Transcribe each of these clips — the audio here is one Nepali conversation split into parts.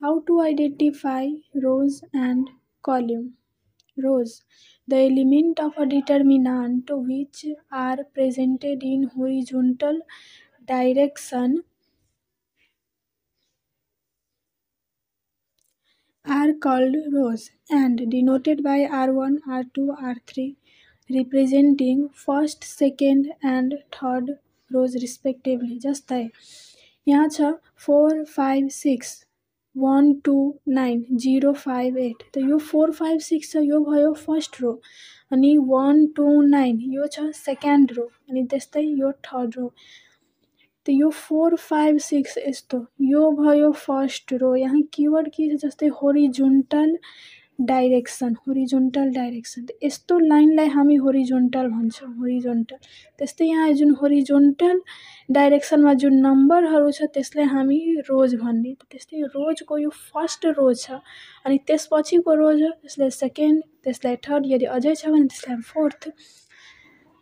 How to identify rows and column? Rows, the element of a determinant which are presented in horizontal direction, are called rows and denoted by R1, R2, R3, representing first, second and third rows respectively. जस्तै यहाँ छ 4, 5, 6, 1, 2, 9, 0, 5, 8. त यो 4, 5, 6 छ, यो भयो फर्स्ट रो. अनि 1, 2, 9 यो छ सेकेन्ड रो. अनि त्यस्तै यो थर्ड रो. त यो 4, 5, 6 यस्तो यो भयो फर्स्ट रो. यहाँ कीवर्ड के छ जस्तै होरिजोन्टल डाइरेक्सन. त यस्तो लाइनलाई हामी होरिजोन्टल भन्छौँ. त्यस्तै यहाँ जुन होरिजोन्टल डाइरेक्सनमा जुन नम्बरहरू छ त्यसलाई हामी रोज भन्ने. त्यस्तै रोजको यो फर्स्ट रो छ अनि त्यसपछिको रो छ त्यसलाई सेकेन्ड, त्यसलाई थर्ड, यदि अझै छ भने त्यसलाई फोर्थ.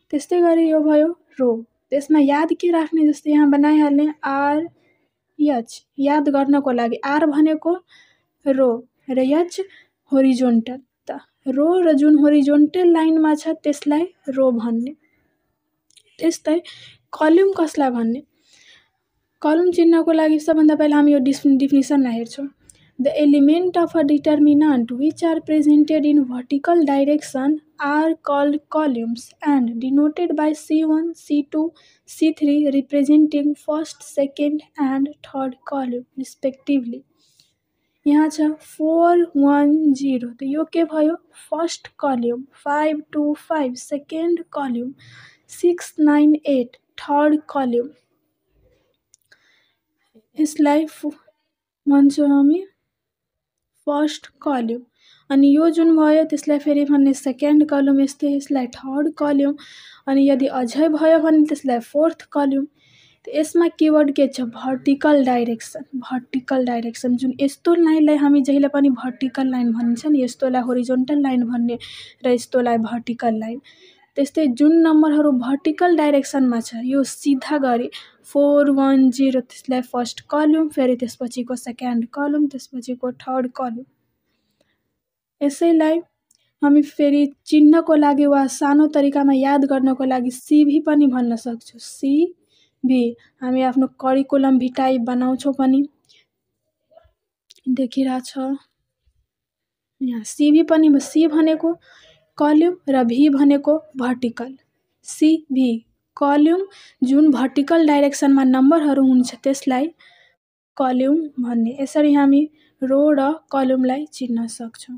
त्यस्तै गरी यो भयो रो. त्यसमा याद के राख्ने जस्तै यहाँ बनाइहाल्ने RH याद गर्नको लागि. आर भनेको रो र एच होरिजोन्टल. त रो र जुन होरिजोन्टल लाइनमा छ त्यसलाई रो भन्ने. त्यस्तै कलम कसलाई भन्ने? कलम चिन्नको लागि सबभन्दा पहिला हामी यो डिफिनिसनलाई हेर्छौँ. The element of a determinant which are presented in vertical direction are called columns and denoted by C1, C2, C3 representing first, second and third column respectively. यहाँ छ 4, 1, 0. त यो के भयो? फर्स्ट कलम. 5, 2, 5 सेकेन्ड कलम. 6, 9, 8 थर्ड कलम. यसलाई भन्छौँ हामी फर्स्ट कलम. अनि यो जुन भयो त्यसलाई फेरि भन्ने सेकेन्ड कलम. यस्तै यसलाई थर्ड कलम. अनि यदि अझै भयो भने त्यसलाई फोर्थ कलम. त यसमा कीवर्ड के छ? Vertical direction. जुन यस्तो लाइनलाई हामी जहिले पनि भर्टिकल लाइन भनिन्छ नि, यस्तोलाई होरिजोन्टल लाइन भन्ने र यस्तोलाई भर्टिकल लाइन. त्यस्तै जुन नम्बरहरू भर्टिकल डाइरेक्सनमा छ यो सिधा गरी 4, 1, 0 त्यसलाई फर्स्ट कलम, फेरि त्यसपछिको सेकेन्ड कलम, त्यसपछिको थर्ड कलम. यसैलाई हामी फेरि चिन्हको लागि वा सानो तरिकामा याद गर्नको लागि CV पनि भन्न सक्छौँ. CV हामी आफ्नो करिकुलम भिटाइ बनाउँछौँ पनि. देखिरहेछ यहाँ CV पनि. C भनेको कलम र V भनेको भर्टिकल. CV कलम जुन भर्टिकल डाइरेक्सनमा नम्बरहरू हुन्छ त्यसलाई कलम भन्ने. यसरी हामी रो र कलमलाई चिन्न सक्छौँ.